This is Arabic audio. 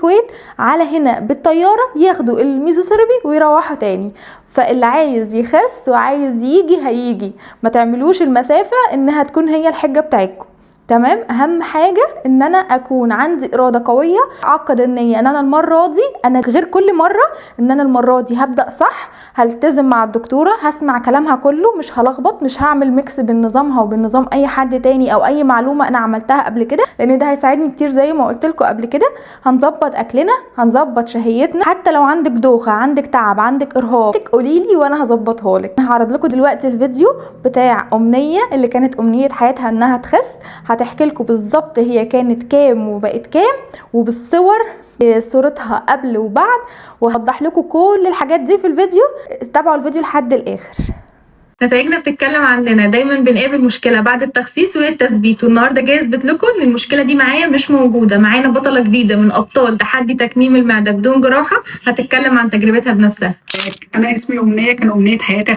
الكويت على هنا بالطياره ياخدوا الميزوثيرابي ويروحوا تاني. فاللي عايز يخس وعايز يجي هيجي، ما تعملوش المسافه انها تكون هي الحجه بتاعتكم. تمام. اهم حاجه ان انا اكون عندي اراده قويه، اعقد النيه ان انا المره دي انا غير كل مره، ان انا المره دي هبدا صح، هلتزم مع الدكتوره، هسمع كلامها كله، مش هلخبط، مش هعمل ميكس بين نظامها وبين نظام اي حد تاني او اي معلومه انا عملتها قبل كده، لان ده هيساعدني كتير زي ما قلت لكم قبل كده. هنظبط اكلنا، هنظبط شهيتنا، حتى لو عندك دوخه، عندك تعب، عندك ارهاق، قولي لي وانا هظبطها لك. هعرض لكم دلوقتي الفيديو بتاع امنيه اللي كانت امنيه حياتها انها تخس، هتحكي لكم بالظبط هي كانت كام وبقت كام، وبالصور صورتها قبل وبعد، وهوضح لكم كل الحاجات دي في الفيديو. تابعوا الفيديو لحد الاخر. نتائجنا بتتكلم عننا، دايما بنقابل مشكله بعد التخسيس وهي التثبيت، والنهارده جاي اثبت لكم ان المشكله دي معايا مش موجوده. معانا بطله جديده من ابطال تحدي تكميم المعده بدون جراحه، هتتكلم عن تجربتها بنفسها. انا اسمي امنيه، كان امنيه حياتي